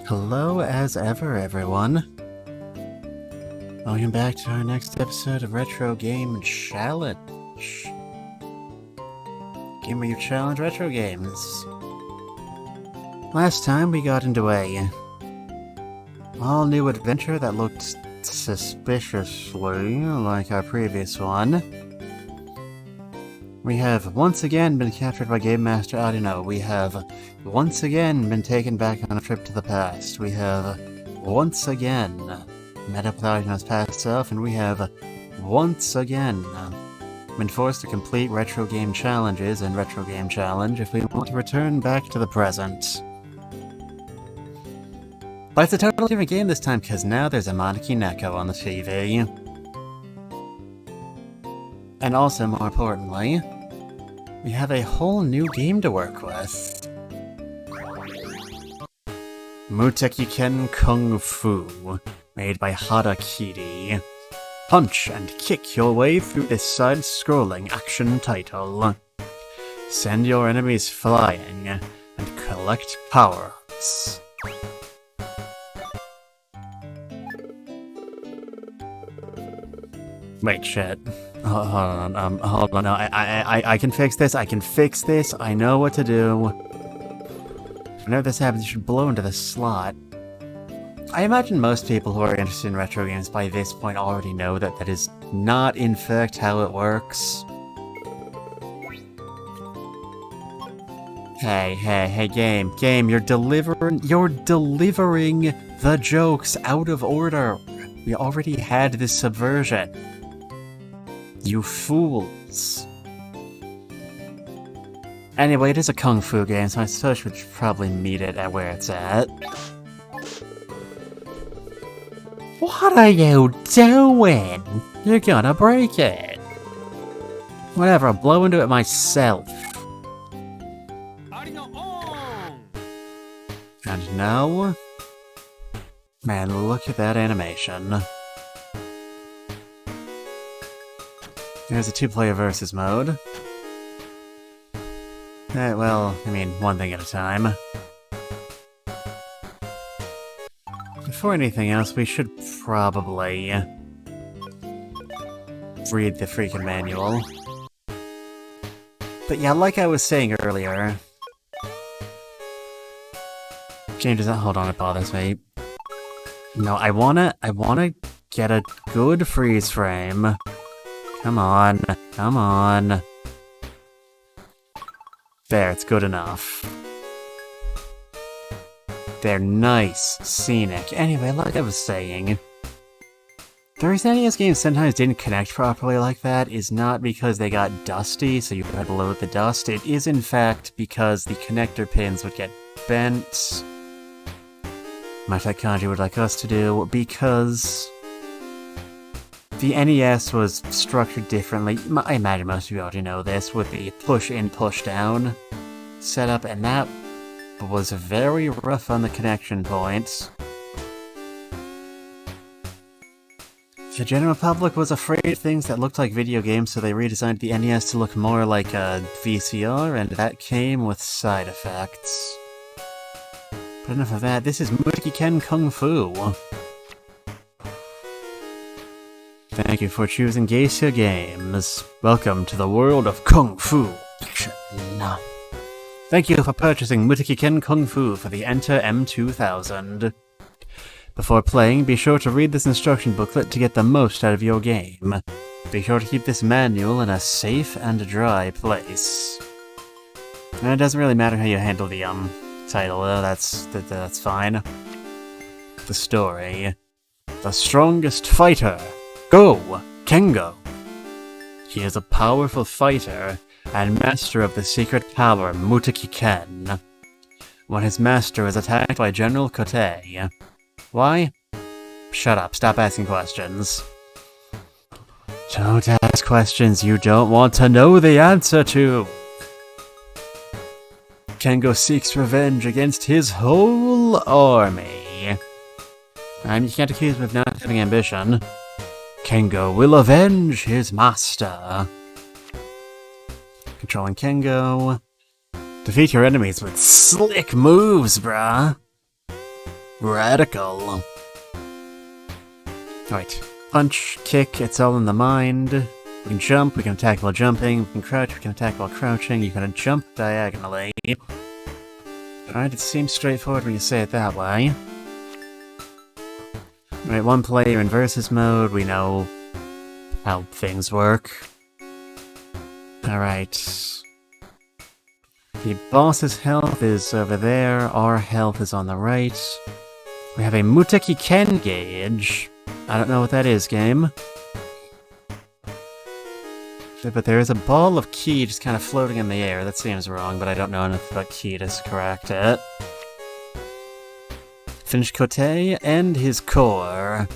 Hello as ever, everyone. Welcome back to our next episode of Retro Game Challenge. Game of Your Challenge Retro Games. Last time we got into a all-new adventure that looked suspiciously like our previous one. We have once again been captured by Game Master Audino. We have once again been taken back on a trip to the past. We have once again met up with Audino's past self, and we have once again been forced to complete retro game challenges and Retro Game Challenge if we want to return back to the present. But it's a totally different game this time, because now there's a Monarchy Neko on the TV. And also, more importantly, we have a whole new game to work with. Muteki Ken Kung Fu, made by Harakiri. Punch and kick your way through this side-scrolling action title. Send your enemies flying and collect power-ups. Wait, shit. Hold on, no, I can fix this, I know what to do. Whenever this happens, you should blow into the slot. I imagine most people who are interested in retro games by this point already know that that is not, in fact, how it works. Hey, game, you're delivering the jokes out of order. We already had this subversion. You fools. Anyway, it is a kung fu game, so I suppose we should probably meet it at where it's at. What are you doing? You're gonna break it. Whatever, I'll blow into it myself. And now... Man, look at that animation. There's a two-player versus mode. Well, I mean, one thing at a time. Before anything else, we should probably read the freaking manual. But yeah, like I was saying earlier... Game doesn't hold on, it bothers me. No, I wanna get a good freeze frame. Come on. There, it's good enough. They're nice, scenic. Anyway, like I was saying, the reason NES games sometimes didn't connect properly like that is not because they got dusty, so you had to load the dust. It is, in fact, because the connector pins would get bent. Much like Kanji would like us to do, because the NES was structured differently. I imagine most of you already know this, with the push-in, push-down setup, and that was very rough on the connection points. The general public was afraid of things that looked like video games, so they redesigned the NES to look more like a VCR, and that came with side effects. But enough of that, this is Muteki Ken Kung Fu. Thank you for choosing Geisha Games. Welcome to the world of Kung Fu action. Thank you for purchasing Muteki Ken Kung Fu for the ENTER-M2000. Before playing, be sure to read this instruction booklet to get the most out of your game. Be sure to keep this manual in a safe and dry place. And it doesn't really matter how you handle the title, though. That's fine. The story. The strongest fighter. Go! Kengo! He is a powerful fighter and master of the secret power Muteki Ken. When his master is attacked by General Kotei. Why? Shut up, stop asking questions. Don't ask questions you don't want to know the answer to! Kengo seeks revenge against his whole army. And you can't accuse him of not having ambition. Kengo will avenge his master. Controlling Kengo. Defeat your enemies with slick moves, bruh. Radical. Alright. Punch, kick, it's all in the mind. We can jump, we can attack while jumping, we can crouch, we can attack while crouching, you can jump diagonally. Alright, it seems straightforward when you say it that way. Alright, one player in versus mode, we know how things work. Alright. The boss's health is over there, our health is on the right. We have a Muteki Ken gauge. I don't know what that is, game. But there is a ball of ki just kind of floating in the air. That seems wrong, but I don't know enough about ki to correct it. Finish Kote and his core.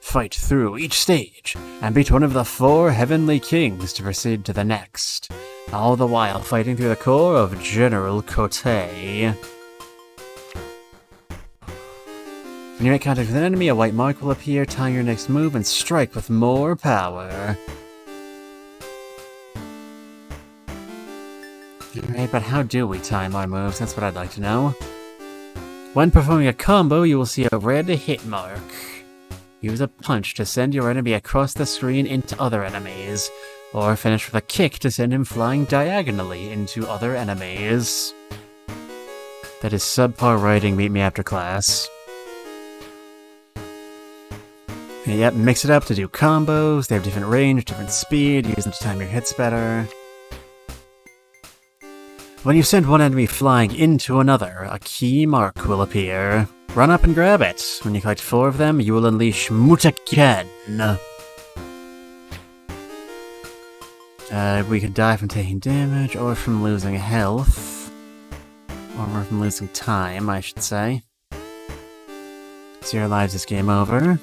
Fight through each stage, and beat one of the 4 heavenly kings to proceed to the next. All the while fighting through the core of General Kote. When you make contact with an enemy, a white mark will appear. Time your next move and strike with more power. Alright, but how do we time our moves? That's what I'd like to know. When performing a combo, you will see a red hit mark. Use a punch to send your enemy across the screen into other enemies, or finish with a kick to send him flying diagonally into other enemies. That is subpar writing, meet me after class. Yep, mix it up to do combos, they have different range, different speed, use them to time your hits better. When you send one enemy flying into another, a key mark will appear. Run up and grab it. When you collect 4 of them, you will unleash Mutaken. We could die from taking damage, or from losing health. Or from losing time, I should say. 0 lives is game over.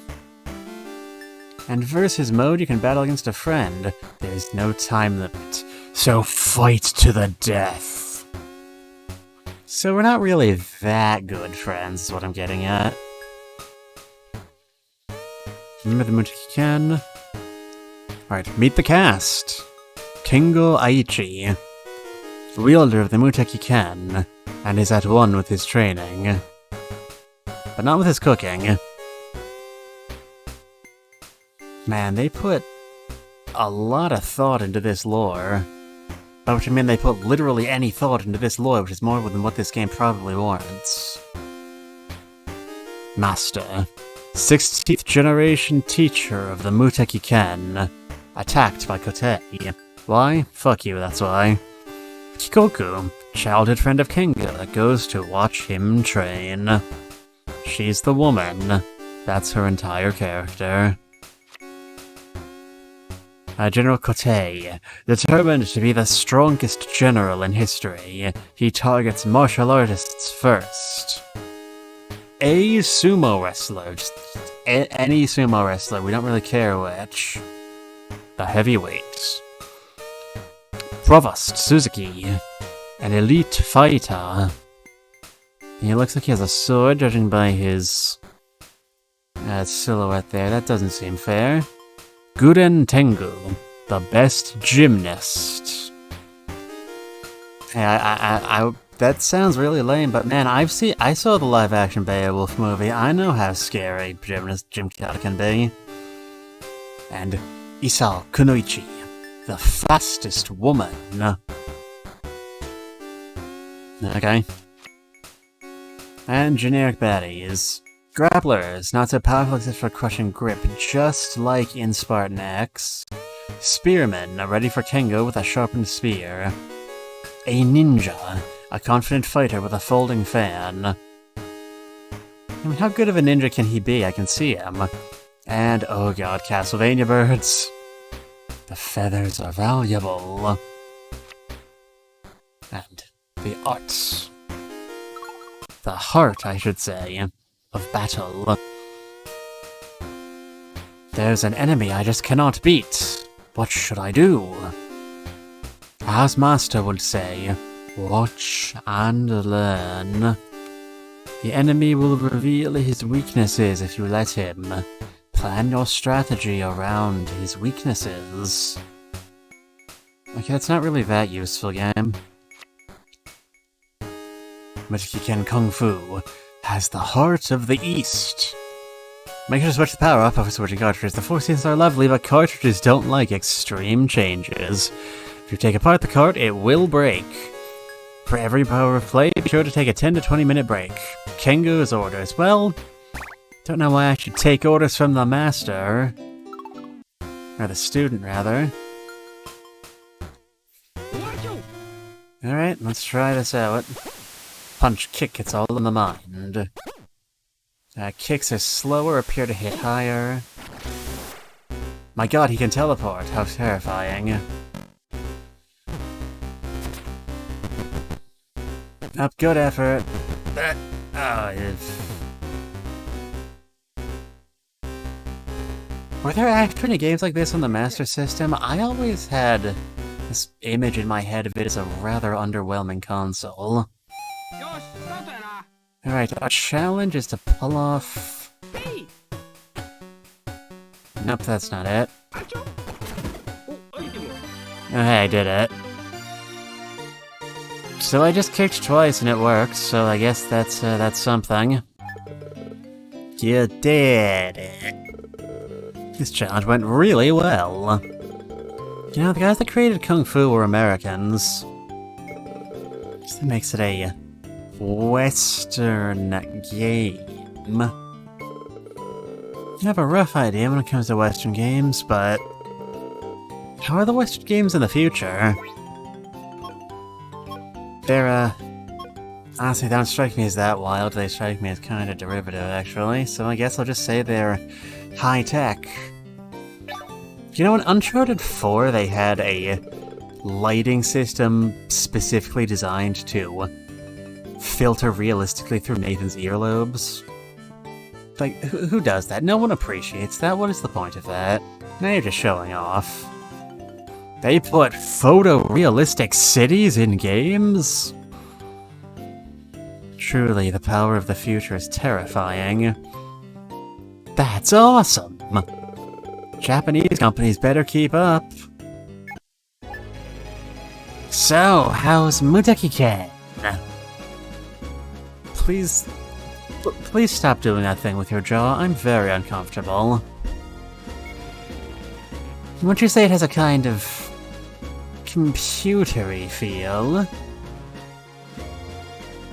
And versus mode, you can battle against a friend. There's no time limit, so fight to the death. So we're not really that good friends, is what I'm getting at. Remember the Muteki-ken? Alright, meet the cast! Kengo Aichi, wielder of the Muteki-ken, and is at one with his training. But not with his cooking. Man, they put a lot of thought into this lore. By which I mean they put literally any thought into this lore, which is more than what this game probably warrants. Master. 16th generation teacher of the Muteki-ken. Attacked by Kote. Why? Fuck you, that's why. Kikoku. Childhood friend of Kenga that goes to watch him train. She's the woman. That's her entire character. General Kote, determined to be the strongest general in history, he targets martial artists first. A sumo wrestler, just any sumo wrestler, we don't really care which. The heavyweight. Provost Suzuki, an elite fighter. He looks like he has a sword, judging by his silhouette there. That doesn't seem fair. Guren Tengu, the best gymnast. Hey, that sounds really lame, but man, I saw the live-action Beowulf movie. I know how scary Gym Kata can be. And Isao Kunoichi, the fastest woman. Okay. And generic baddies. Grapplers, not so powerful except for crushing grip, just like in Spartan X. Spearmen, ready for Kengo with a sharpened spear. A ninja, a confident fighter with a folding fan. I mean, how good of a ninja can he be? I can see him. And, oh god, Castlevania birds. The feathers are valuable. And the arts. The heart, I should say, of battle. There's an enemy I just cannot beat. What should I do? As Master would say, watch and learn. The enemy will reveal his weaknesses if you let him. Plan your strategy around his weaknesses. Okay, that's not really that useful, game. Muteki-ken Kung Fu. has the heart of the East. Make sure to switch the power up before switching cartridges. The four seasons are lovely, but cartridges don't like extreme changes. If you take apart the cart, it will break. For every power of play, be sure to take a 10 to 20 minute break. Kengo's orders. Well, don't know why I should take orders from the master. Or the student, rather. Alright, let's try this out. Punch-kick, it's all in the mind. Kicks are slower, appear to hit higher. My god, he can teleport. How terrifying. Up, good effort. Were there actually games like this on the Master System? I always had this image in my head of it as a rather underwhelming console. Alright, our challenge is to pull off... Nope, that's not it. Oh hey, I did it. So I just kicked twice and it worked, so I guess that's something. You did it. This challenge went really well. You know, the guys that created Kung Fu were Americans. So that makes it a Western game. I have a rough idea when it comes to Western games, but how are the Western games in the future? They're, honestly, they don't strike me as that wild. They strike me as kind of derivative, actually, so I guess I'll just say they're high-tech. You know, in Uncharted 4, they had a lighting system specifically designed to filter realistically through Nathan's earlobes. Like, who does that? No one appreciates that. What is the point of that? Now you're just showing off. They put photorealistic cities in games? Truly, the power of the future is terrifying. That's awesome! Japanese companies better keep up. So, how's Mutaki-ken? Please stop doing that thing with your jaw. I'm very uncomfortable. Wouldn't you say it has a kind of computery feel?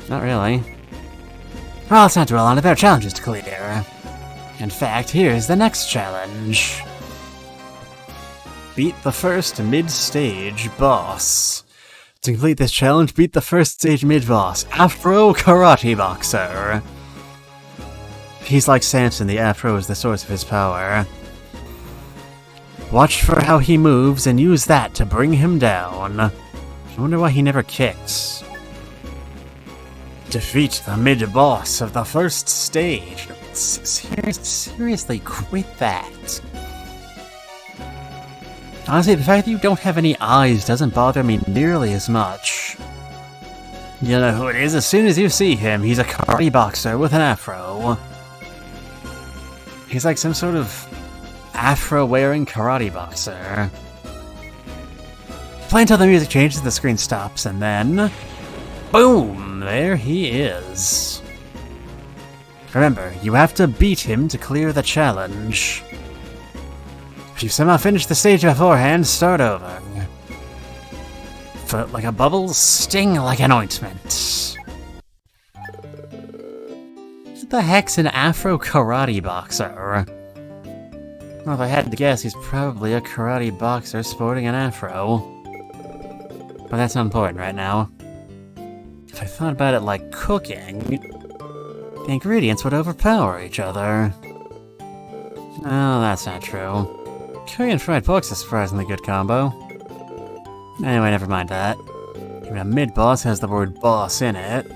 Not really. Well, let's not dwell on it. There are challenges to clear. In fact, here's the next challenge. Beat the first mid-stage boss. To complete this challenge, beat the first stage mid-boss, Afro Karate Boxer. He's like Samson, the afro is the source of his power. Watch for how he moves and use that to bring him down. I wonder why he never kicks. Defeat the mid-boss of the first stage. Seriously, quit that. Honestly, the fact that you don't have any eyes doesn't bother me nearly as much. You know who it is as soon as you see him. He's a karate boxer with an afro. He's like some sort of afro-wearing karate boxer. Play until the music changes and the screen stops, and then... boom! There he is. Remember, you have to beat him to clear the challenge. If you somehow finish the stage beforehand, start over. Float like a bubble, sting like an ointment. What the heck's an afro karate boxer? Well, if I had to guess, he's probably a karate boxer sporting an afro. But that's not important right now. If I thought about it like cooking, the ingredients would overpower each other. Oh, that's not true. Curry and fried pork's a surprisingly good combo. Anyway, never mind that. Even a mid-boss has the word boss in it,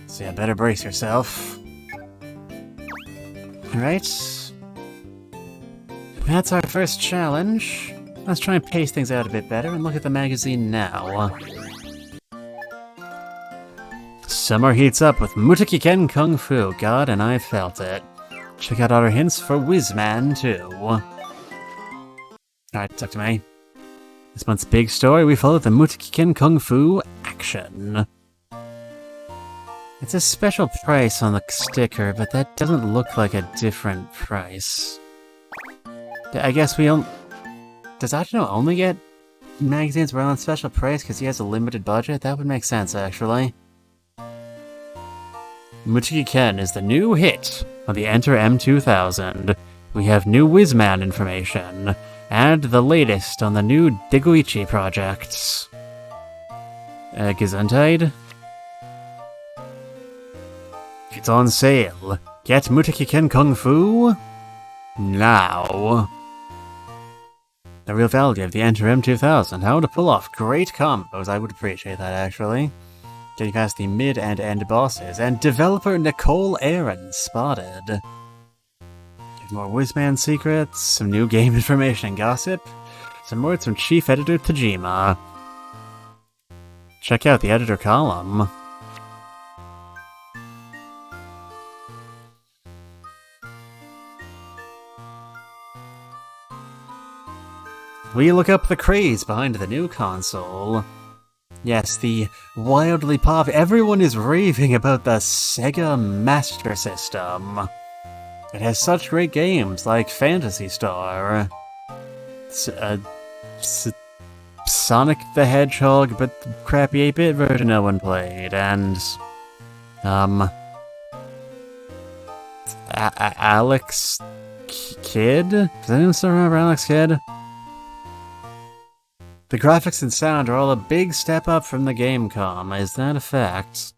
so you better brace yourself. Alright. That's our first challenge. Let's try and pace things out a bit better and look at the magazine now. Summer heats up with Mutaki-ken Kung Fu. God, and I felt it. Check out our hints for Whizman, too. Alright, talk to me. This month's big story, we follow the Mutaki-ken Kung Fu action. It's a special price on the sticker, but that doesn't look like a different price. I guess we don't... Does Achino only get magazines where on special price because he has a limited budget? That would make sense, actually. Muteki Ken is the new hit on the ENTER-M2000. We have new Whizman information, and the latest on the new Deguichi projects. Gesundheit? It's on sale. Get Muteki Ken Kung Fu now. The real value of the ENTER-M2000. How to pull off great combos. I would appreciate that, actually. Getting past the mid and end bosses. And developer Nicole Aaron spotted. Get more Whizman secrets, some new game information and gossip, some words from Chief Editor Tajima. Check out the editor column. We look up the craze behind the new console. Yes, the wildly pop. Everyone is raving about the Sega Master System. It has such great games like Phantasy Star, Sonic the Hedgehog, but the crappy 8-bit version no one played, and Alex Kidd? Does anyone still remember Alex Kidd? The graphics and sound are all a big step up from the Gamecom, is that a fact?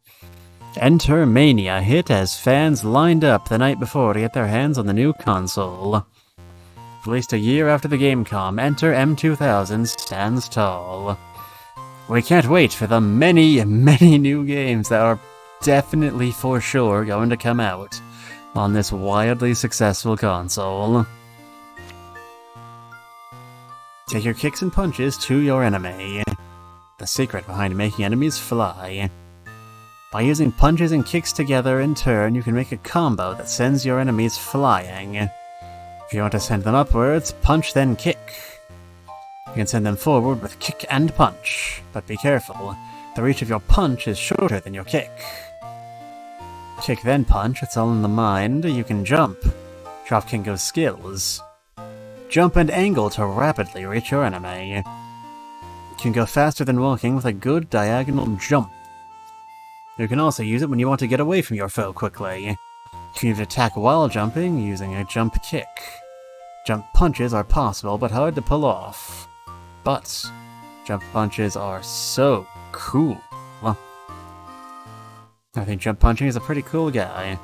Enter-Mania hit as fans lined up the night before to get their hands on the new console. Released a year after the Gamecom, ENTER-M2000 stands tall. We can't wait for the many, many new games that are definitely for sure going to come out on this wildly successful console. Take your kicks and punches to your enemy. The secret behind making enemies fly. By using punches and kicks together in turn, you can make a combo that sends your enemies flying. If you want to send them upwards, punch then kick. You can send them forward with kick and punch, but be careful. The reach of your punch is shorter than your kick. Kick then punch, it's all in the mind. You can jump. Drop Kingo's skills. Jump and angle to rapidly reach your enemy. You can go faster than walking with a good diagonal jump. You can also use it when you want to get away from your foe quickly. You can even attack while jumping using a jump kick. Jump punches are possible but hard to pull off. But jump punches are so cool. I think jump punching is a pretty cool guy.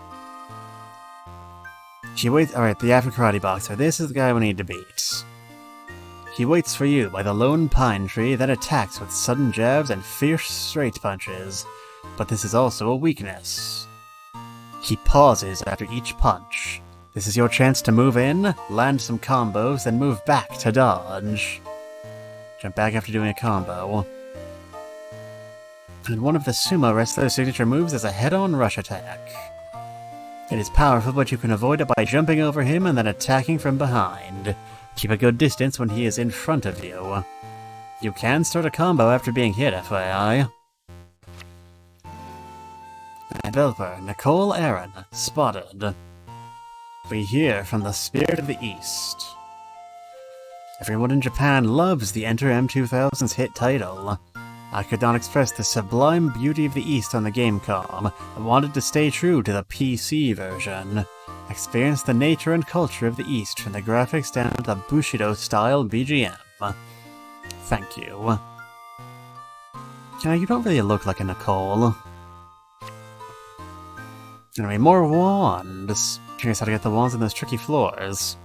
He waits. Alright, the Afro Karate Boxer. This is the guy we need to beat. He waits for you by the lone pine tree, then attacks with sudden jabs and fierce straight punches. But this is also a weakness. He pauses after each punch. This is your chance to move in, land some combos, then move back to dodge. Jump back after doing a combo. And one of the sumo wrestler's signature moves is a head-on rush attack. It is powerful, but you can avoid it by jumping over him and then attacking from behind. Keep a good distance when he is in front of you. You can start a combo after being hit, FYI. Developer Nicole Aaron spotted. We hear from the Spirit of the East. Everyone in Japan loves the ENTER-M2000's hit title. I could not express the sublime beauty of the East on the Gamecom, and wanted to stay true to the PC version. Experience the nature and culture of the East from the graphics down to the Bushido-style BGM. Thank you. You don't really look like a Nicole. Anyway, more wands. Here's how to get the wands on those tricky floors.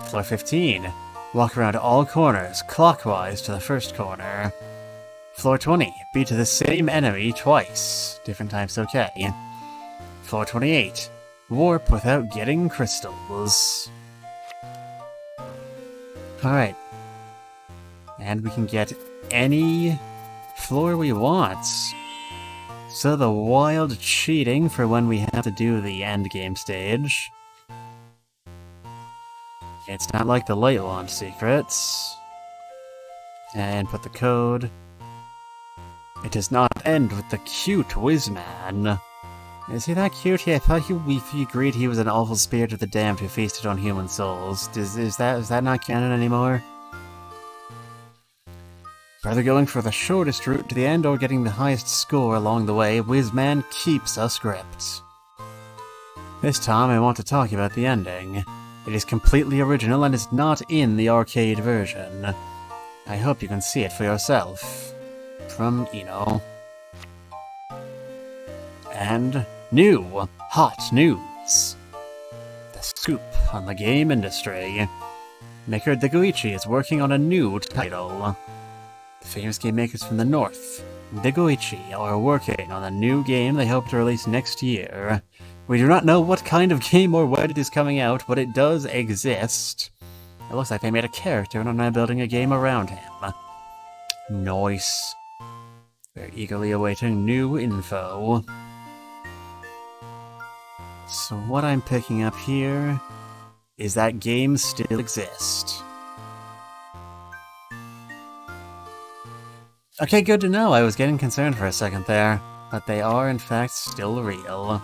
Floor 15. Walk around all corners, clockwise to the first corner. Floor 20. Beat the same enemy twice. Different types, okay. Floor 28. Warp without getting crystals. Alright. And we can get any floor we want. So the wild cheating for when we have to do the endgame stage. It's not like the light launch secrets. And put the code. It does not end with the cute Whizman. Is he that cute? I thought he agreed he was an awful spirit of the damned who feasted on human souls. Is that not canon anymore? Whether going for the shortest route to the end or getting the highest score along the way, Whizman keeps a script. This time I want to talk about the ending. It is completely original and is not in the arcade version. I hope you can see it for yourself. From Eno. And new, hot news. The scoop on the game industry. Maker Degoichi is working on a new title. The famous game makers from the north, Degoichi, are working on a new game they hope to release next year. We do not know what kind of game or when it is coming out, but it does exist. It looks like they made a character and are now building a game around him. Nice. We're eagerly awaiting new info. So what I'm picking up here is that games still exist. Okay, good to know. I was getting concerned for a second there, but they are in fact still real.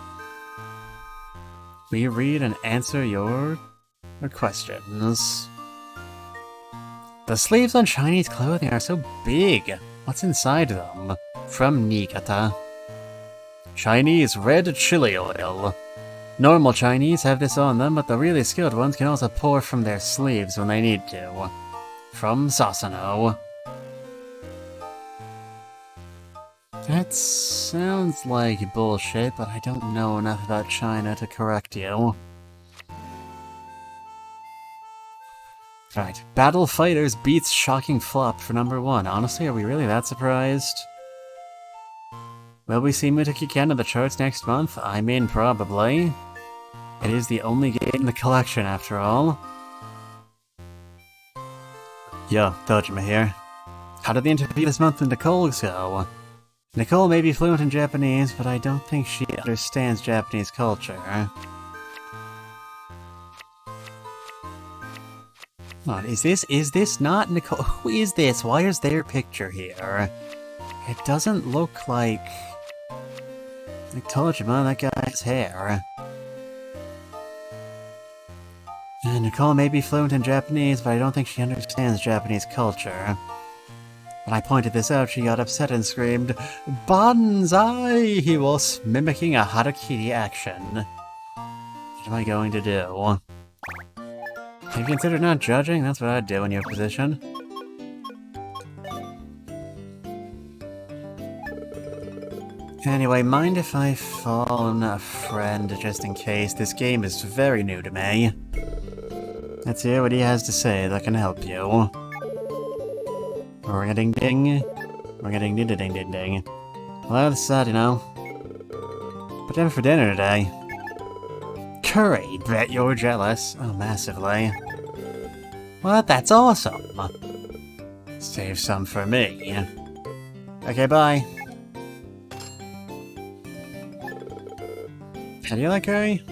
We read and answer your questions. The sleeves on Chinese clothing are so big. What's inside them? From Niigata. Chinese red chili oil. Normal Chinese have this on them, but the really skilled ones can also pour from their sleeves when they need to. From Sasano. That sounds like bullshit, but I don't know enough about China to correct you. Right, Battle Fighters beats shocking flop for #1. Honestly, are we really that surprised? Will we see Muteki Ken in the charts next month? I mean, probably. It is the only game in the collection, after all. Yo, Dojima here. How did the interview this month with Nicole go? Nicole may be fluent in Japanese, but I don't think she understands Japanese culture. Come on, is this not Nicole? Who is this? Why is their picture here? It doesn't look like... I told you, man, that guy's hair. Nicole may be fluent in Japanese, but I don't think she understands Japanese culture. When I pointed this out, she got upset and screamed, "Banzai!" He was mimicking a harakiri action. What am I going to do? Have you considered not judging? That's what I'd do in your position. Anyway, mind if I phone a friend just in case? This game is very new to me. Let's hear what he has to say that can help you. Ring-a-ding-ding. Ring-a-ding-ding-ding-ding-ding. Well, this is sad, you know. What dinner for dinner today? Curry, bet you're jealous. Oh, massively. What? That's awesome. Save some for me. Okay, bye. How do you like curry?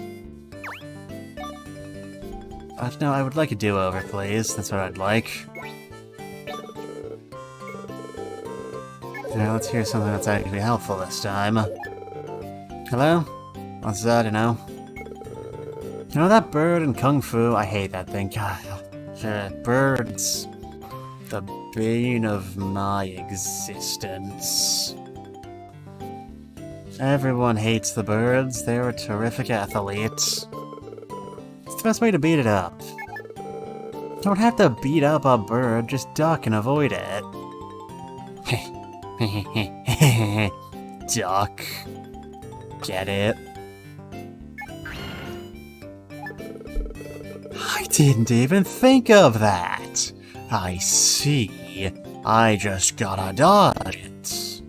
No, I would like a do-over, please. That's what I'd like. Now let's hear something that's actually helpful this time. Hello? What's that, you know? You know that bird in Kung Fu? I hate that thing. God, birds. The bane of my existence. Everyone hates the birds. They're a terrific athletes. It's the best way to beat it up. Don't have to beat up a bird, just duck and avoid it. Duck. Get it? I didn't even think of that. I see. I just gotta dodge it.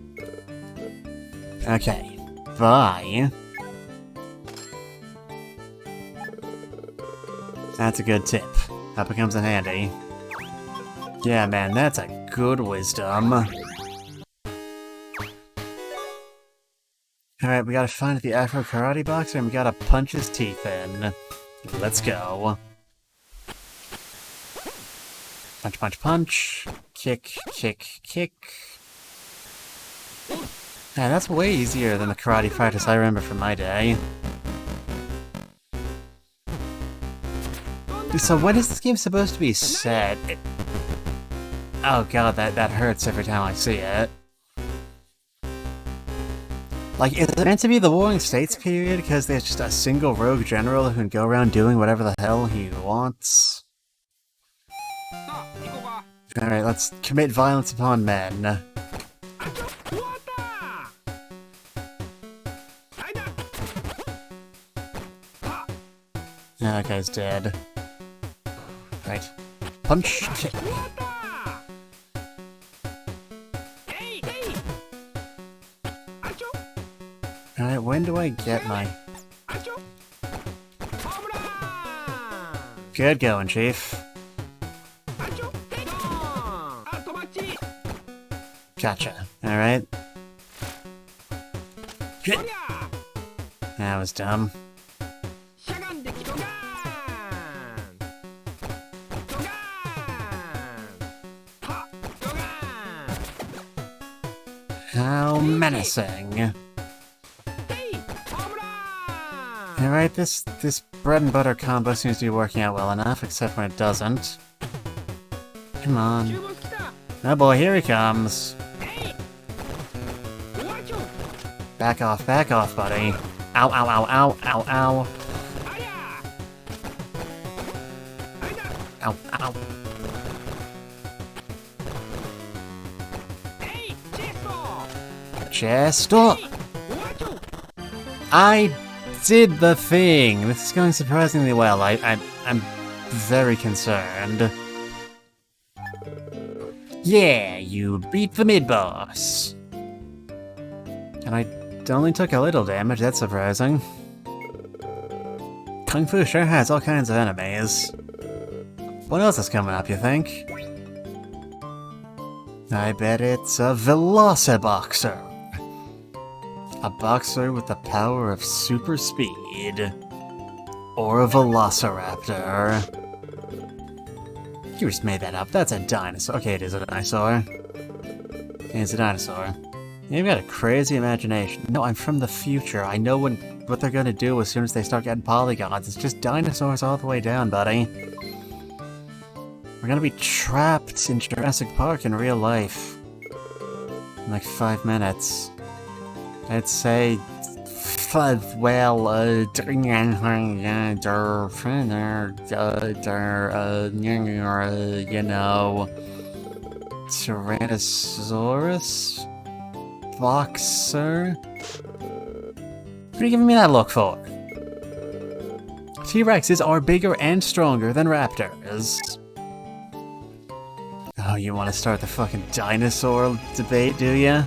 Okay. Bye. That's a good tip. That becomes in handy. Yeah, man, that's a good wisdom. Alright, we gotta find the Afro Karate Boxer and we gotta punch his teeth in. Let's go. Punch, punch, punch. Kick, kick, kick. Yeah, that's way easier than the karate practice I remember from my day. So when is this game supposed to be set? Oh god, that hurts every time I see it. Like, is it meant to be the Warring States period because there's just a single rogue general who can go around doing whatever the hell he wants? Alright, let's commit violence upon men. That guy's dead. Right. Punch! Kick. Alright, when do I get my... Good going, Chief. Gotcha. Alright. That was dumb. How menacing. Alright, this bread and butter combo seems to be working out well enough, except when it doesn't. Come on. Oh boy, here he comes. Back off, buddy. Ow, ow, ow, ow, ow, ow. Ow, ow. Chester! I did the thing! This is going surprisingly well. I'm very concerned. Yeah, you beat the mid-boss! And I only took a little damage, that's surprising. Kung Fu sure has all kinds of enemies. What else is coming up, you think? I bet it's a Velociboxer. A boxer with the power of super speed. Or a Velociraptor. You just made that up. That's a dinosaur. Okay, it is a dinosaur. It's a dinosaur. You've got a crazy imagination. No, I'm from the future. I know what they're gonna do as soon as they start getting polygons. It's just dinosaurs all the way down, buddy. We're gonna be trapped in Jurassic Park in real life. In like 5 minutes. I'd say... well, you know... Tyrannosaurus? Boxer? What are you giving me that look for? T-Rexes are bigger and stronger than raptors. Oh, you want to start the fucking dinosaur debate, do ya?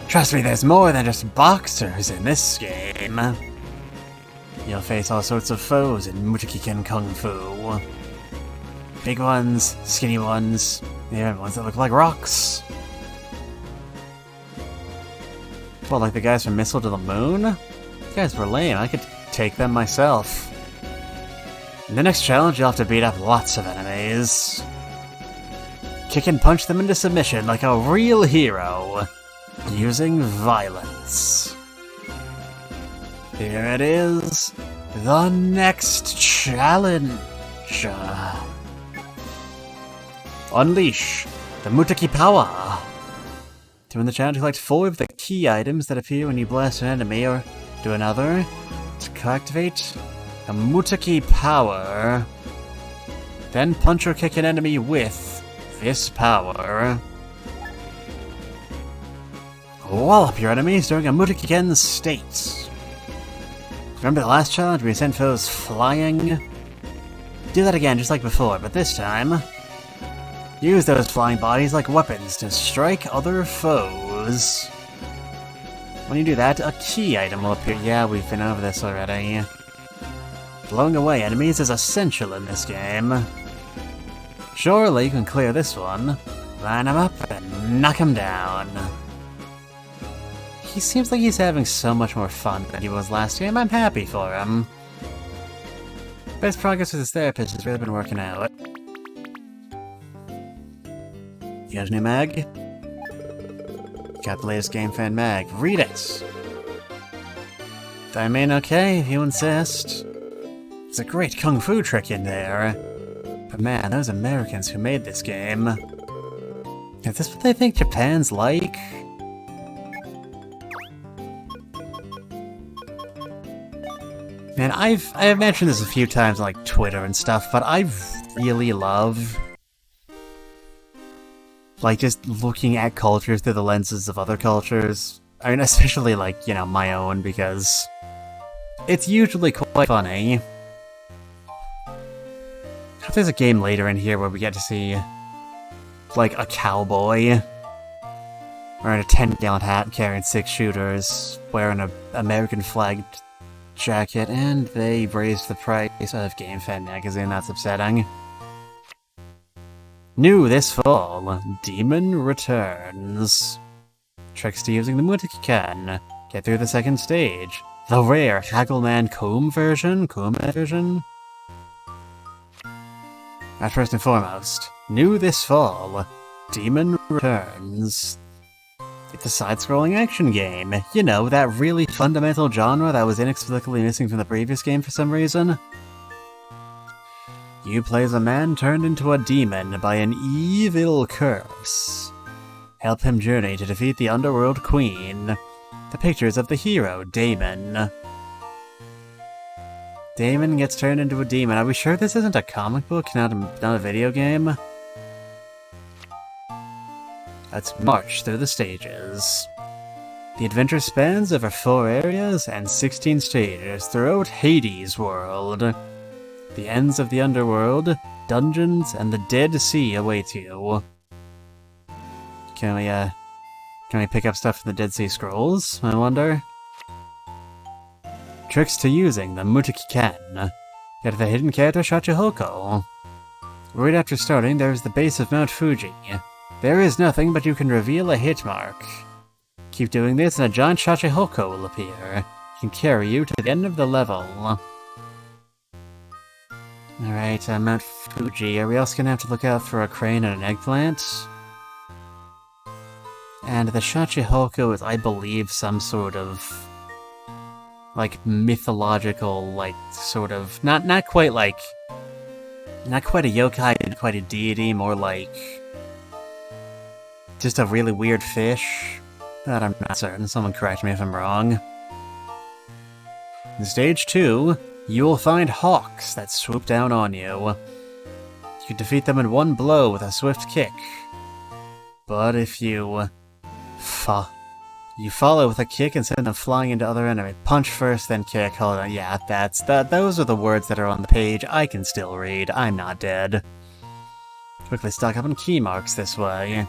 Trust me, there's more than just boxers in this game. You'll face all sorts of foes in Mutakiken Kung Fu. Big ones, skinny ones, even ones that look like rocks. Well, like the guys from Missile to the Moon? These guys were lame, I could take them myself. In the next challenge, you'll have to beat up lots of enemies. Kick and punch them into submission like a real hero. Using violence. Here it is. The next challenge. Unleash the Mutaki power. To win the challenge, collect 4 of the key items that appear when you blast an enemy or do another. To activate a Mutaki power, then punch or kick an enemy with this power. Wallop your enemies during a Mutakiken state. Remember the last challenge where we sent foes flying? Do that again just like before, but this time, use those flying bodies like weapons to strike other foes. When you do that, a key item will appear. Yeah, we've been over this already. Blowing away enemies is essential in this game. Surely you can clear this one. Line him up and knock him down. He seems like he's having so much more fun than he was last game. I'm happy for him. Best progress with his therapist has really been working out. You got a new mag? Got the latest Game Fan Mag. Read it! I mean, okay, if you insist. There's a great kung fu trick in there. But man, those Americans who made this game... Is this what they think Japan's like? Man, I've mentioned this a few times on like Twitter and stuff, but I really love like just looking at cultures through the lenses of other cultures. I mean, especially like, you know, my own, because it's usually quite funny. There's a game later in here where we get to see like a cowboy wearing a 10-gallon hat, carrying 6 shooters, wearing an American flag jacket, and they raised the price of Game Fan magazine. That's upsetting. New this fall, Demon Returns. Tricks to using the Mutakikan. Get through the second stage. The rare Hagelman Comb version? First and foremost, new this fall, Demon Returns. It's a side-scrolling action game. You know, that really fundamental genre that was inexplicably missing from the previous game for some reason. You play as a man turned into a demon by an evil curse. Help him journey to defeat the Underworld Queen. The pictures of the hero, Damon. Damon gets turned into a demon. Are we sure this isn't a comic book, not a video game? Let's march through the stages. The adventure spans over 4 areas and 16 stages throughout Hades World. The ends of the underworld, dungeons, and the Dead Sea await you. Can we pick up stuff from the Dead Sea Scrolls, I wonder? Tricks to using the Mutakikan. Get the hidden character Shachihoko. Right after starting, there is the base of Mount Fuji. There is nothing, but you can reveal a hit mark. Keep doing this and a giant Shachihoko will appear. It can carry you to the end of the level. Alright, Mount Fuji. Are we also gonna have to look out for a crane and an eggplant? And the Shachihoko is, I believe, some sort of like mythological, like sort of not quite a yokai, not quite a deity, more like just a really weird fish. But I'm not certain. Someone correct me if I'm wrong. In stage 2, you will find hawks that swoop down on you. You can defeat them in one blow with a swift kick. But if you follow with a kick and send them flying into other enemy. Punch first, then kick. Hold on. Yeah, those are the words that are on the page. I can still read. I'm not dead. Quickly stock up on key marks this way.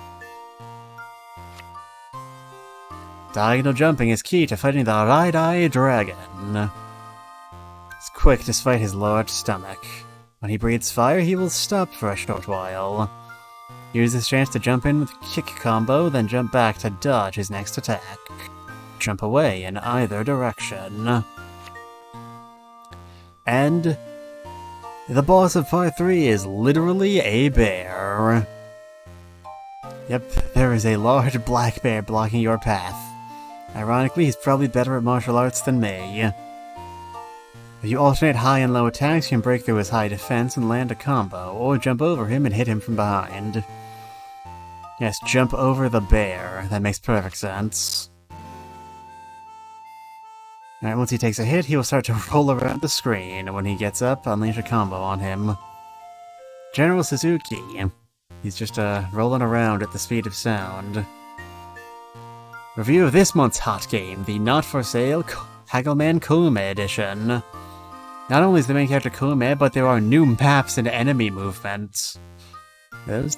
Diagonal jumping is key to fighting the Red-Eye Dragon. He's quick despite his large stomach. When he breathes fire, he will stop for a short while. Use this chance to jump in with a kick combo, then jump back to dodge his next attack. Jump away in either direction. And the boss of Part 3 is literally a bear. Yep, there is a large black bear blocking your path. Ironically, he's probably better at martial arts than me. If you alternate high and low attacks, you can break through his high defense and land a combo, or jump over him and hit him from behind. Yes, jump over the bear. That makes perfect sense. Alright, once he takes a hit, he will start to roll around the screen, and when he gets up, unleash a combo on him. General Suzuki. He's just rolling around at the speed of sound. Review of this month's hot game, the not-for-sale Hagelman Kume edition. Not only is the main character Kume, but there are new maps and enemy movements. There's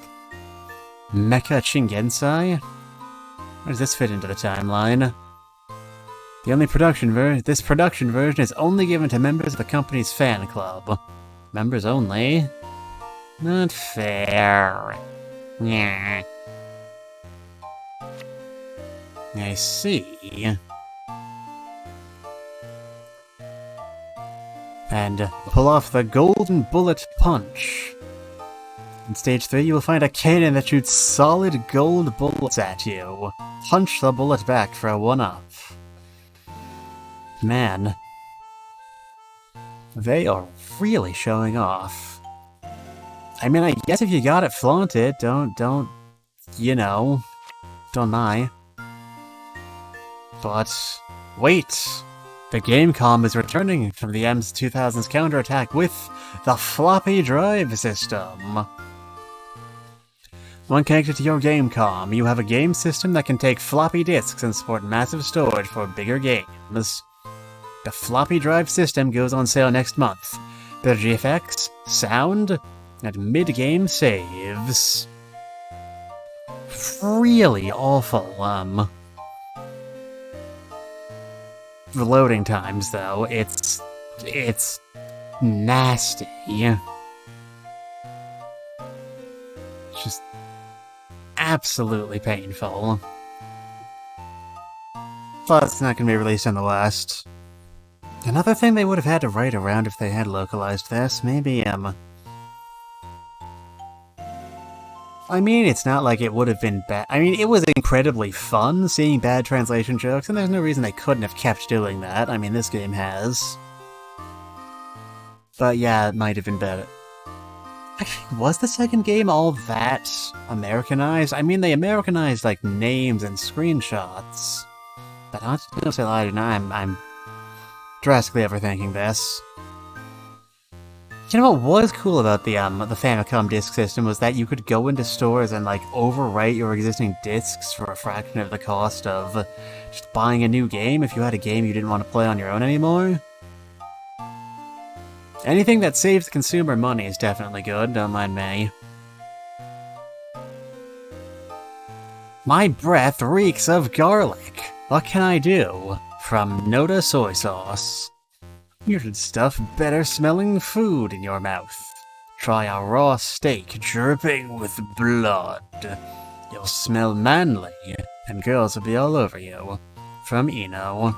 Mecha Chingensai? Where does this fit into the timeline? The only this production version is only given to members of the company's fan club. Members only? Not fair. Yeah. I see. And pull off the Golden Bullet Punch. In Stage 3, you will find a cannon that shoots solid gold bullets at you. Punch the bullet back for a 1-up. Man. They are really showing off. I mean, I guess if you got it, flaunt it. Don't, you know, don't lie. But, wait! The Gamecom is returning from the ENTER-M2000's counterattack with the floppy drive system. When connected to your Gamecom, you have a game system that can take floppy disks and support massive storage for bigger games. The floppy drive system goes on sale next month. Better GFX, sound, and mid-game saves. Really awful, The loading times, though, it's nasty. Just absolutely painful. But it's not going to be released in the West. Another thing they would have had to write around if they had localized this, maybe, I mean, it's not like it would have been bad. I mean, it was incredibly fun seeing bad translation jokes, and there's no reason they couldn't have kept doing that. I mean, this game has. But yeah, it might have been better. Actually, was the second game all that Americanized? I mean, they Americanized, like, names and screenshots. But don't say lie, I'm drastically overthinking this. You know what was cool about the Famicom disc system was that you could go into stores and, like, overwrite your existing discs for a fraction of the cost of just buying a new game if you had a game you didn't want to play on your own anymore. Anything that saves the consumer money is definitely good, don't mind me. My breath reeks of garlic. What can I do? From Noda Soy Sauce. You should stuff better smelling food in your mouth. Try a raw steak dripping with blood. You'll smell manly, and girls will be all over you. From Eno.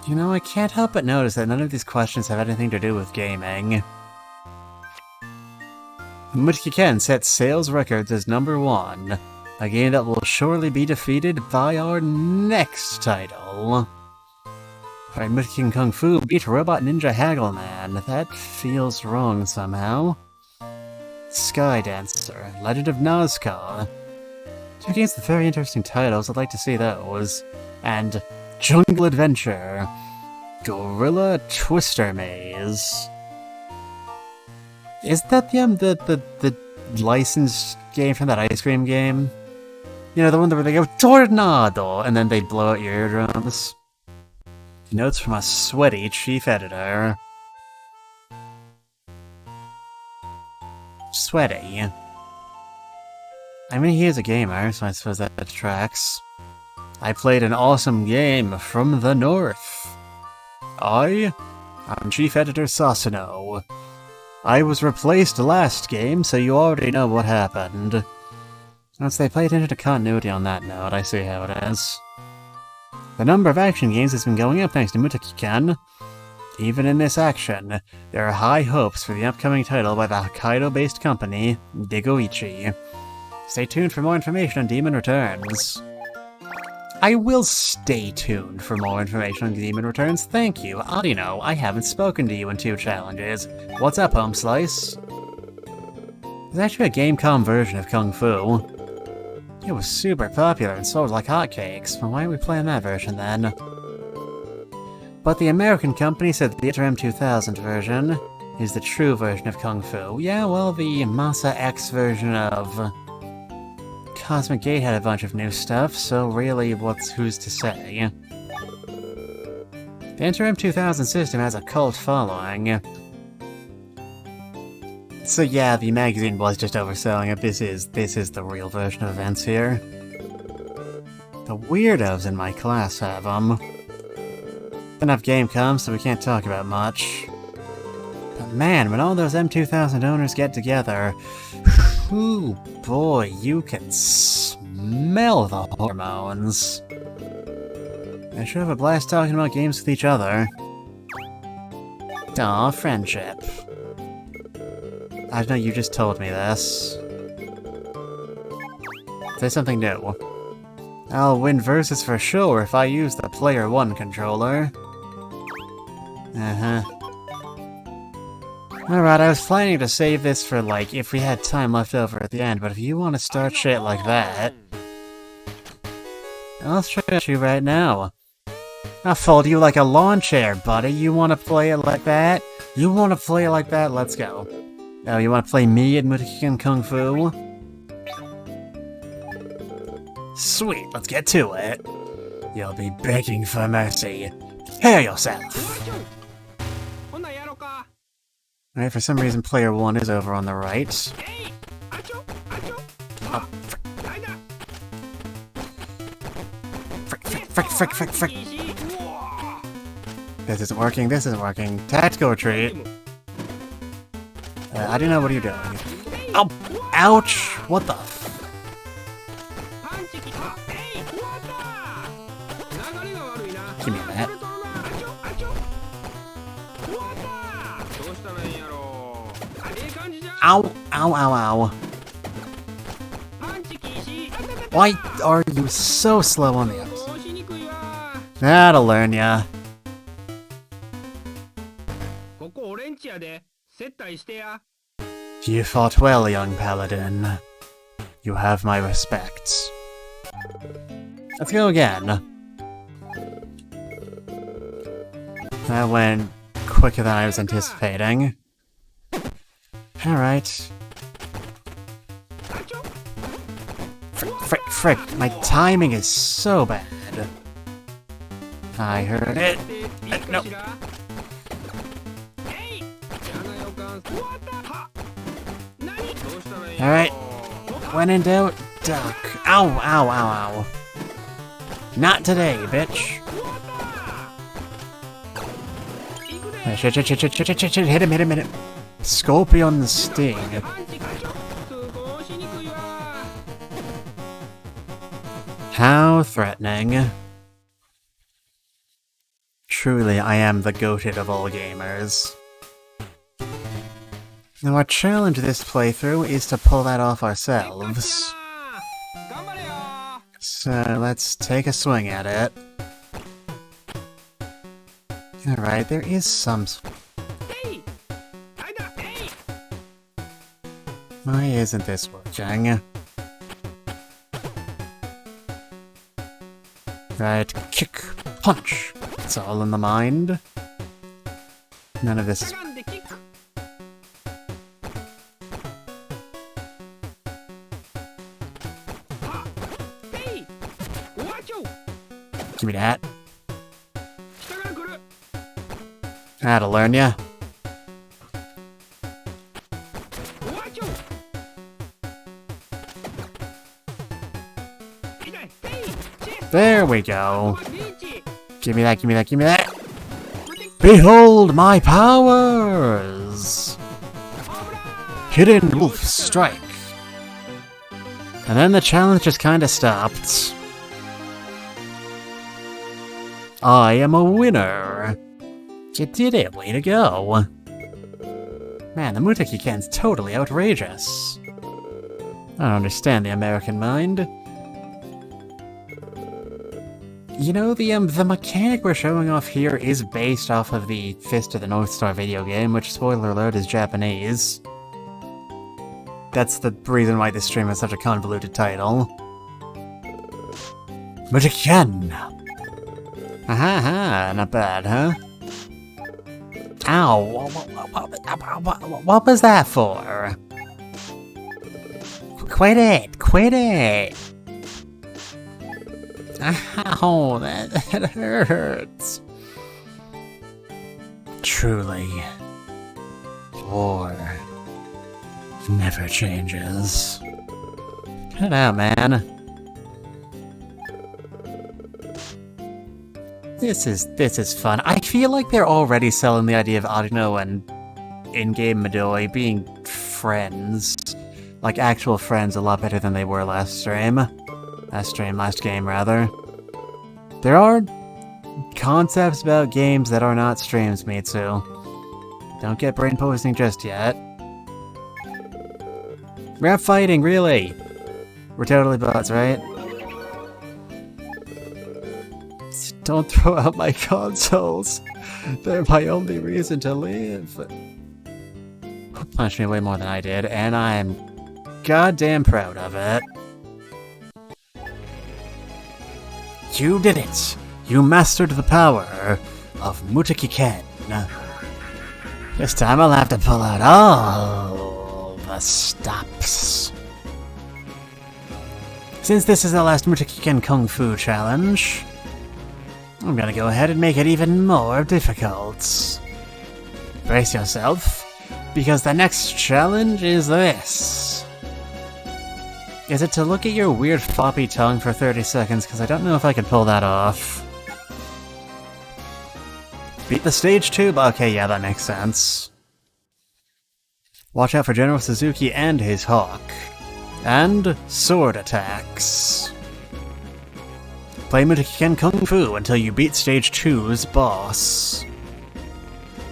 You know, I can't help but notice that none of these questions have anything to do with gaming. Muteki Ken sets sales records as #1. A game that will surely be defeated by our next title. Alright, Muteki Kung Fu beat Robot Ninja Haggleman. That feels wrong somehow. Sky Dancer, Legend of Nazca. Two games with very interesting titles, I'd like to see those. And Jungle Adventure. Gorilla Twister Maze. Is that the licensed game from that ice cream game? You know, the one where they go, Tornado! And then they blow out your eardrums. Notes from a sweaty chief editor. Sweaty. I mean, he is a gamer, so I suppose that tracks. I played an awesome game from the north. I'm Chief Editor Sasuno. I was replaced last game, so you already know what happened. Once they played into continuity on that note, I see how it is. The number of action games has been going up thanks to Muteki-Ken. Even in this action, there are high hopes for the upcoming title by the Hokkaido-based company, Digoichi. Stay tuned for more information on Demon Returns. I will stay tuned for more information on Demon Returns, thank you. Audino, I haven't spoken to you in 2 challenges. What's up, Home Slice? There's actually a Gamecom version of Kung Fu. It was super popular and sold like hotcakes. Well, why are we playing that version then? But the American company said that the ENTER-M2000 version is the true version of Kung Fu. Yeah, well, the Masa X version of Cosmic Gate had a bunch of new stuff, so really, who's to say? The ENTER-M2000 system has a cult following. So yeah, the magazine was just overselling it. This is the real version of events here. The weirdos in my class have them. Don't have Gamecom, so we can't talk about much. But man, when all those M2000 owners get together, ooh boy, you can smell the hormones. They should have a blast talking about games with each other. Aw, friendship. I know you just told me this. Say something new. I'll win versus for sure if I use the Player 1 controller. Uh-huh. Alright, I was planning to save this for, like, if we had time left over at the end, but if you want to start shit like that... I'll stretch you right now. I'll fold you like a lawn chair, buddy. You want to play it like that? You want to play it like that? Let's go. Oh, you want to play me at Mutaken Kung Fu? Sweet, let's get to it. You'll be begging for mercy. Prepare yourself! Alright, for some reason Player 1 is over on the right. Oh, frick. This isn't working, this isn't working. Tactical retreat. I don't know what you're doing. Oh! Ouch! What the f- Give me that. Ow! Ow. Why are you so slow on the ups? That'll learn ya. You fought well, young paladin. You have my respects. Let's go again. That went quicker than I was anticipating. Alright. Frick, my timing is so bad. I heard it. No. Alright. When in doubt, duck. Ow. Not today, bitch. Shit. Hit him. Scorpion Sting. How threatening. Truly, I am the goated of all gamers. Now our challenge this playthrough is to pull that off ourselves. So let's take a swing at it. Alright, there is some... Why isn't this working? Right, kick, punch. It's all in the mind. None of this is... Give me that. That'll learn ya. There we go. Give me that. Behold my powers! Hidden Wolf Strike. And then the challenge just kinda stopped. I am a winner! You did it, way to go! Man, the Muteki Ken's totally outrageous. I don't understand the American mind. You know, the mechanic we're showing off here is based off of the Fist of the North Star video game, which, spoiler alert, is Japanese. That's the reason why this stream has such a convoluted title. Muteki Ken! Aha, not bad, huh? Ow! What was that for? Quit it! Ow, that hurts. Truly, war never changes. Cut it out, man. This is fun. I feel like they're already selling the idea of Adino and in-game Midori being friends. Like actual friends a lot better than they were last stream. Last game, rather. There are concepts about games that are not streams, Mitsu. Don't get brain poisoning just yet. We're not fighting, really! We're totally buds, right? Don't throw out my consoles! They're my only reason to live! Punched me way more than I did, and I'm goddamn proud of it. You did it! You mastered the power of Muteki Ken. This time I'll have to pull out all the stops. Since this is the last Muteki Ken Kung Fu challenge, I'm gonna go ahead and make it even more difficult. Brace yourself, because the next challenge is this. Is it to look at your weird floppy tongue for 30 seconds, because I don't know if I can pull that off. Beat the stage tube? Okay, yeah, that makes sense. Watch out for General Suzuki and his hawk. And sword attacks. Play Muteki Ken Kung Fu until you beat stage 2's boss.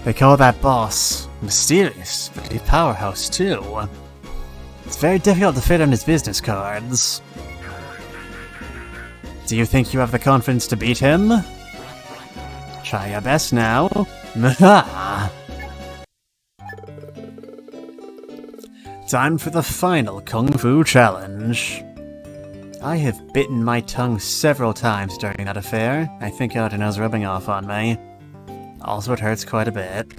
They call that boss mysterious, but a powerhouse too. It's very difficult to fit on his business cards. Do you think you have the confidence to beat him? Try your best now. Time for the final Kung Fu challenge. I have bitten my tongue several times during that affair. I think Audino's rubbing off on me. Also, it hurts quite a bit.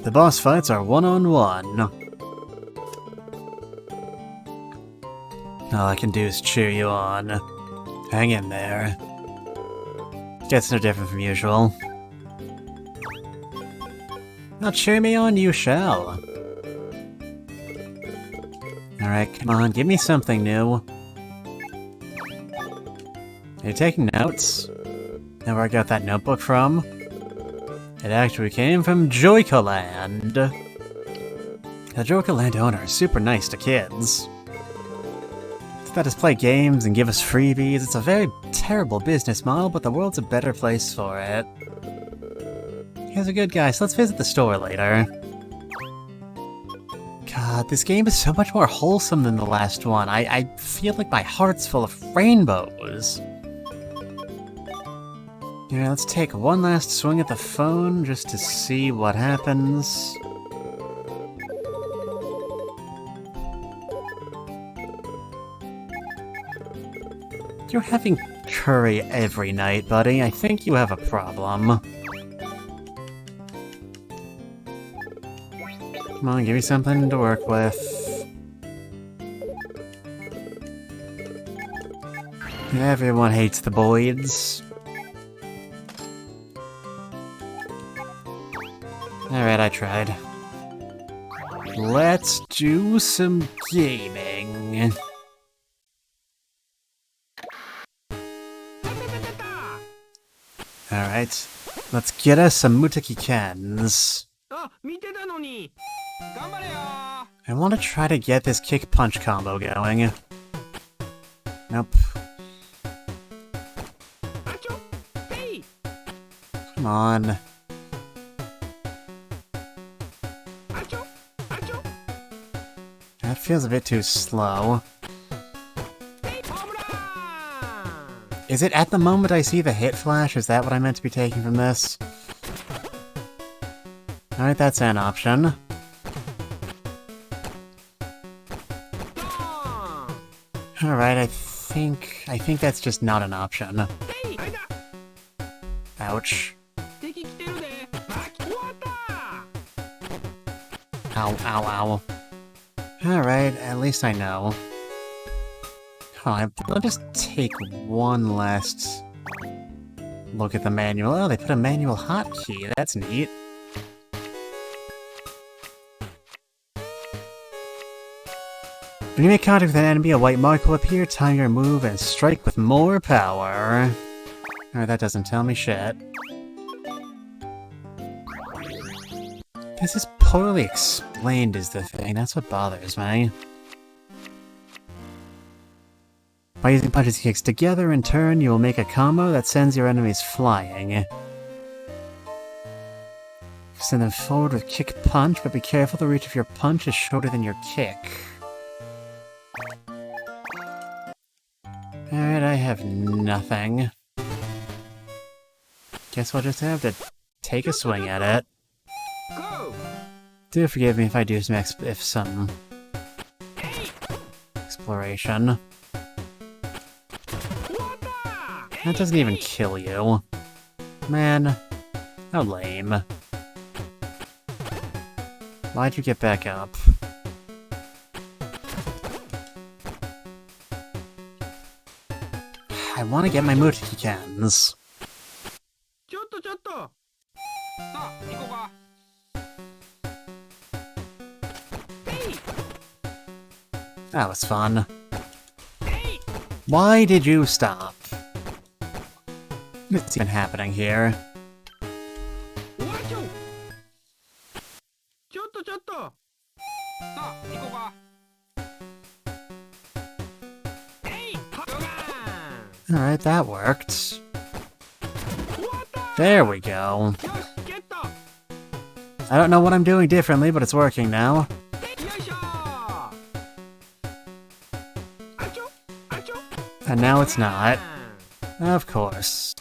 The boss fights are one-on-one. All I can do is cheer you on. Hang in there. Gets no different from usual. Now cheer me on, you shall. Alright, come on, give me something new. Are you taking notes? Know where I got that notebook from? It actually came from Joyka-land. The Joyka-land owner is super nice to kids. Let us play games and give us freebies. It's a very terrible business model, but the world's a better place for it. He's a good guy, so let's visit the store later. God, this game is so much more wholesome than the last one. I feel like my heart's full of rainbows. Yeah, let's take one last swing at the phone just to see what happens. You're having curry every night, buddy. I think you have a problem. Come on, give me something to work with. Everyone hates the Boyds. Alright, I tried. Let's do some gaming. Alright, let's get us some Muteki Kens. I want to try to get this kick-punch combo going. Nope. Come on. That feels a bit too slow. Is it at the moment I see the hit flash? Is that what I meant to be taking from this? Alright, that's an option. Alright, I think that's just not an option. Ouch. Ow, ow, ow. Alright, at least I know. I'll just take one last look at the manual. Oh, they put a manual hotkey. That's neat. When you make contact with an enemy, a white mark will appear. Time your move and strike with more power. Alright, that doesn't tell me shit. This is poorly explained is the thing. That's what bothers me. By using punches and kicks together in turn, you will make a combo that sends your enemies flying. Send them forward with kick punch, but be careful the reach of your punch is shorter than your kick. Alright, I have nothing. Guess we'll just have to take a swing at it. Go! Do forgive me if I do some exploration. That doesn't even kill you. Man, how lame. Why'd you get back up? I want to get my Mutikikens. That was fun. Why did you stop? What's even happening here? Alright, that worked. There we go. I don't know what I'm doing differently, but it's working now. And now it's not. Of course.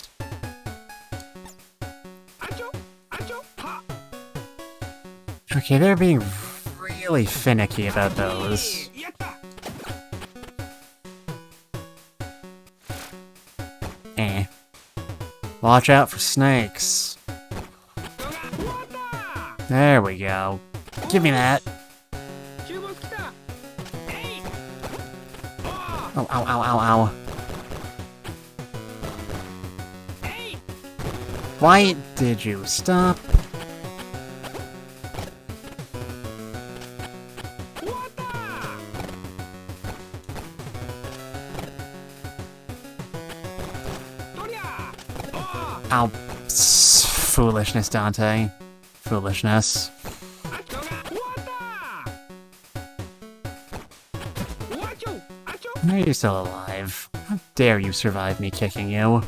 Okay, they're being really finicky about those. Eh. Watch out for snakes. There we go. Give me that. Oh, ow, ow, ow, ow. Why did you stop? Ow. Foolishness, Dante. Foolishness. Are you still alive? How dare you survive me kicking you?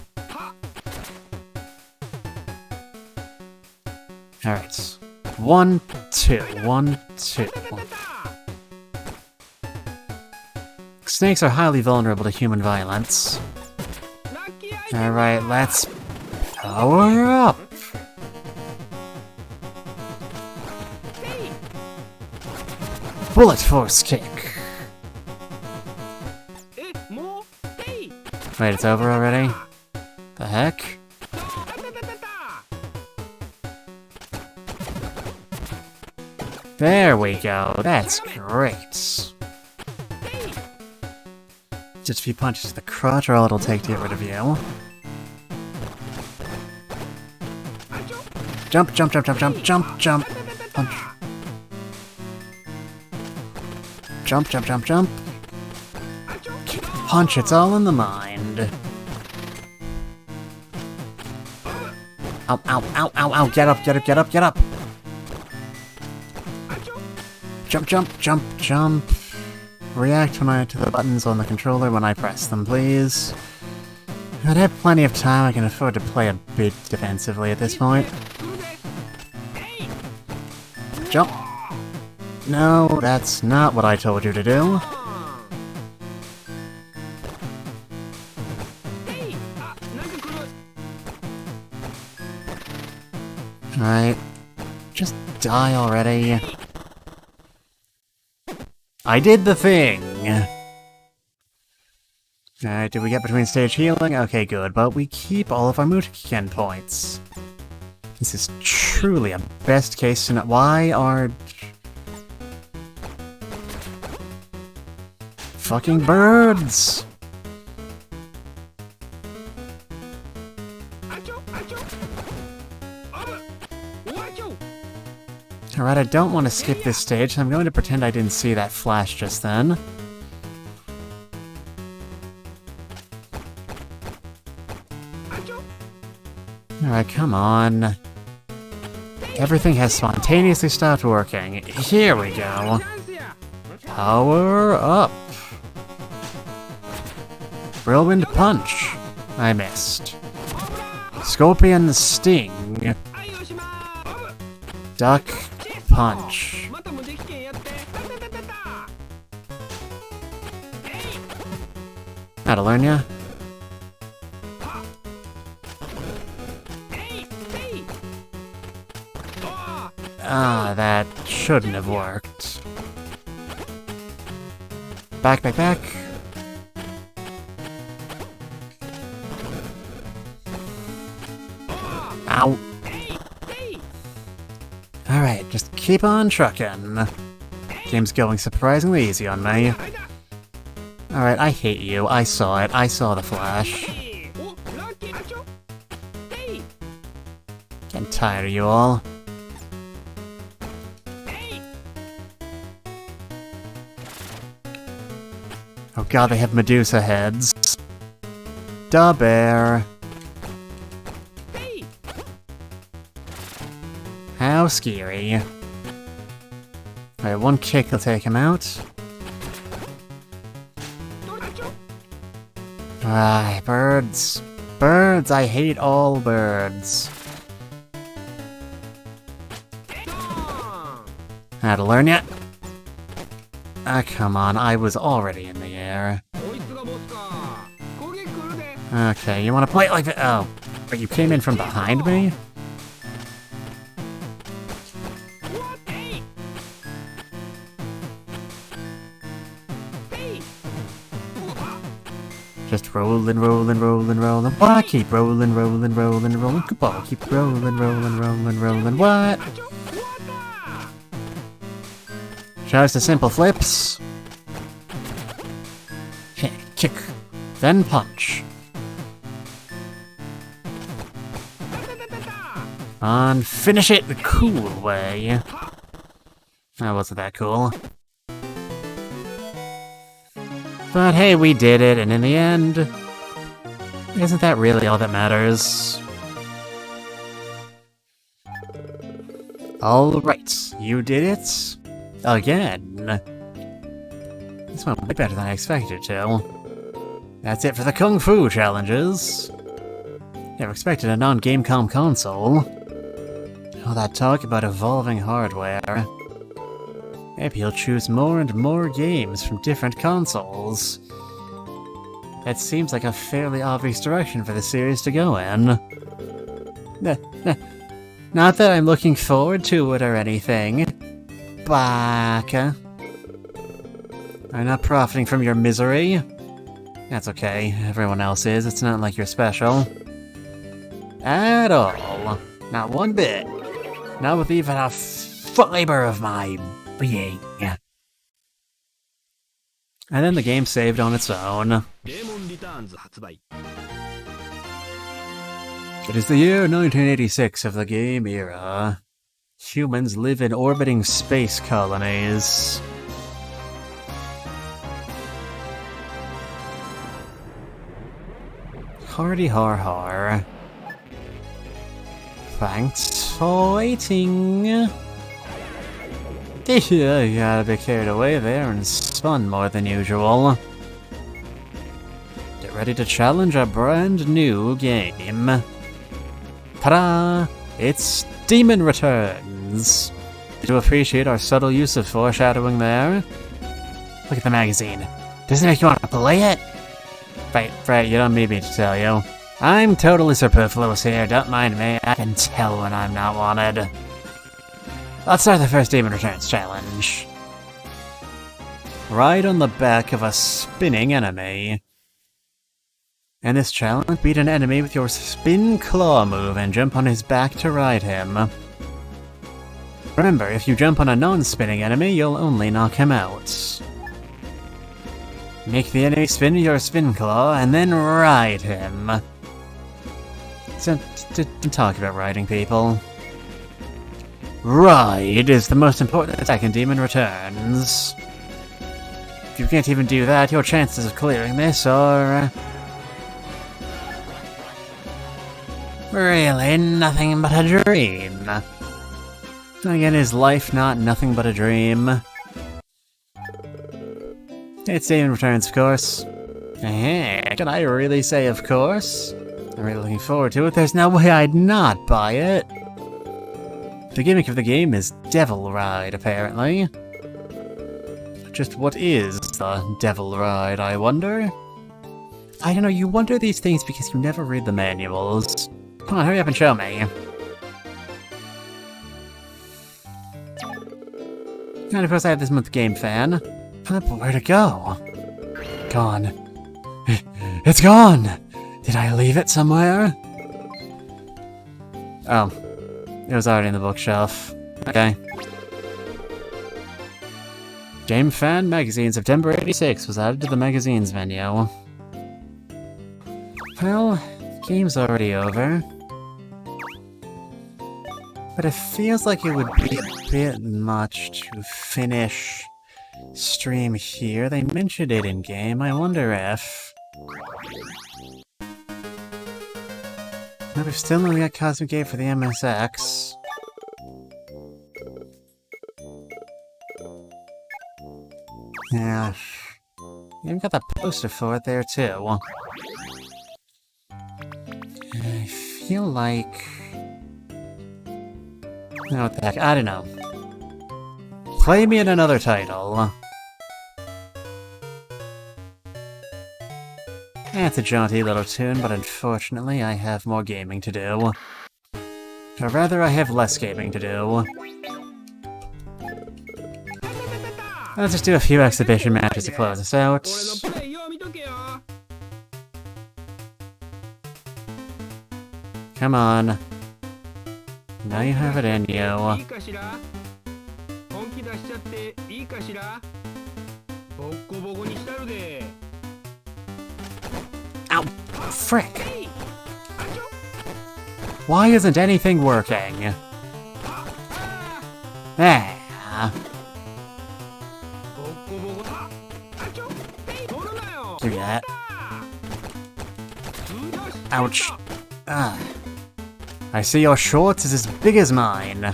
Alright. 1, 2. 1, 2. Snakes are highly vulnerable to human violence. Alright, let's power up! Bullet force kick! Wait, it's over already? The heck? There we go, that's great. Just a few punches to the crotch, or all it'll take to get rid of you. Jump, jump, jump, jump, jump, jump, jump! Punch. Jump, jump, jump, jump! Kick, punch, it's all in the mind. Ow, ow, ow, ow, ow, get up, get up, get up, get up! Jump, jump, jump, jump. React to the buttons on the controller when I press them, please. I'd have plenty of time, I can afford to play a bit defensively at this point. Jump! No, that's not what I told you to do. Alright. Just die already. I did the thing! Alright, did we get between stage healing? Okay, good, but we keep all of our Mutakiken points. This is truly a best case scenario. Why are... fucking birds! Alright, I don't want to skip this stage, so I'm going to pretend I didn't see that flash just then. Alright, come on. Everything has spontaneously stopped working. Here we go. Power up. Whirlwind Punch. I missed. Scorpion Sting. Duck punch. How'd learn ya? Ah, that shouldn't have worked. Back, back, back. Ow. Alright, just keep on trucking. Game's going surprisingly easy on me. Alright, I hate you. I saw it. I saw the flash. Getting tired of you all. Oh god, they have Medusa heads. Da bear. How scary. Alright, one kick will take him out. Ah, birds. Birds! I hate all birds. How'd learn ya? Ah, come on, I was already in the air. Okay, you wanna play it like that? Oh, but you came in from behind me? Just rollin', rollin', rollin', rollin'. Why keep rollin', rollin', rollin', rollin'? Come on, keep rollin', rollin', rollin', rollin'. What? Just the simple flips. Kick, then punch. And finish it the cool way. That wasn't that cool. But hey, we did it, and in the end, isn't that really all that matters? Alright, you did it. Again. This went way better than I expected to. That's it for the Kung Fu challenges. Never expected a non-Gamecom console. All that talk about evolving hardware. Maybe he'll choose more and more games from different consoles. That seems like a fairly obvious direction for the series to go in. Not that I'm looking forward to it or anything. Baka. I'm not profiting from your misery. That's okay, everyone else is. It's not like you're special. At all. Not one bit. Not with even a fiber of my being. And then the game saved on its own. It is the year 1986 of the game era. Humans live in orbiting space colonies. Hardy har har. Thanks for waiting. Yeah, you got a bit carried away there and spun more than usual. Get ready to challenge a brand new game. Ta-da! It's Demon Returns! Did you appreciate our subtle use of foreshadowing there? Look at the magazine. Doesn't it make you want to play it? Right, you don't need me to tell you. I'm totally superfluous here, don't mind me. I can tell when I'm not wanted. Let's start the first Demon Returns challenge. Ride on the back of a spinning enemy. In this challenge, beat an enemy with your spin claw move and jump on his back to ride him. Remember, if you jump on a non-spinning enemy, you'll only knock him out. Make the enemy spin your spin claw and then ride him. Don't talk about riding people. Ride is the most important attack in Demon Returns. If you can't even do that, your chances of clearing this are... really nothing but a dream. Again, is life not nothing but a dream? It's Demon Returns, of course. Can I really say of course? I'm really looking forward to it. There's no way I'd not buy it. The gimmick of the game is Devil Ride, apparently. Just what is the Devil Ride, I wonder? I don't know, you wonder these things because you never read the manuals. Come on, hurry up and show me. And of course I have this month Game Fan. But where'd it go? Gone. It's gone! Did I leave it somewhere? Oh. It was already in the bookshelf. Okay. Game Fan Magazine, September 86 was added to the magazine's menu. Well, the game's already over. But it feels like it would be a bit much to finish stream here. They mentioned it in-game. I wonder if... Now we've still only got Cosmic Gate for the MSX. Yeah. Even got that poster for it there, too. I feel like... Oh, what the heck, I don't know. Play me in another title. It's a jaunty little tune, but unfortunately I have more gaming to do. Or rather, I have less gaming to do. Let's just do a few exhibition matches to close us out. Come on. Now you have it in you. Ow! Frick! Why isn't anything working? Ah! Give me that. Ouch. Ah. I see your shorts is as big as mine.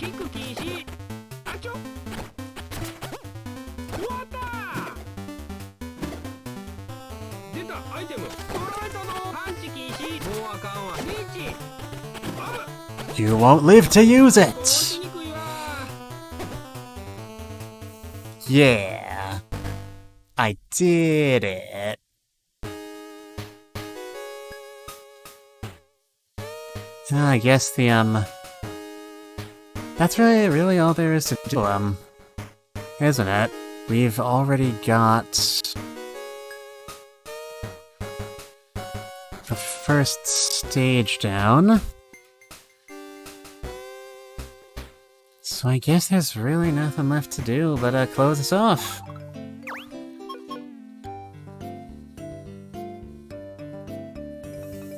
You won't live to use it! Yeah. I did it. I guess the, that's really all there is to do, isn't it? We've already got the first stage down. So I guess there's really nothing left to do but close this off.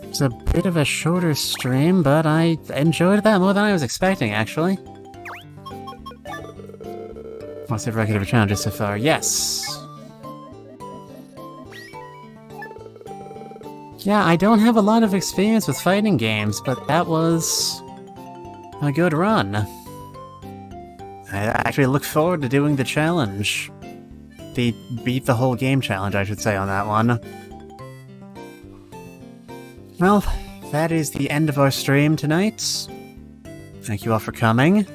It's a bit of a shorter stream, but I enjoyed that more than I was expecting, actually. What's the record of challenges so far? Yes! Yeah, I don't have a lot of experience with fighting games, but that was a good run. I actually look forward to doing the challenge. The beat the whole game challenge, I should say, on that one. Well, that is the end of our stream tonight. Thank you all for coming.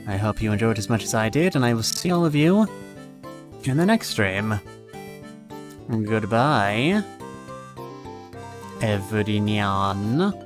I hope you enjoyed as much as I did, and I will see all of you in the next stream. Goodbye, everyone.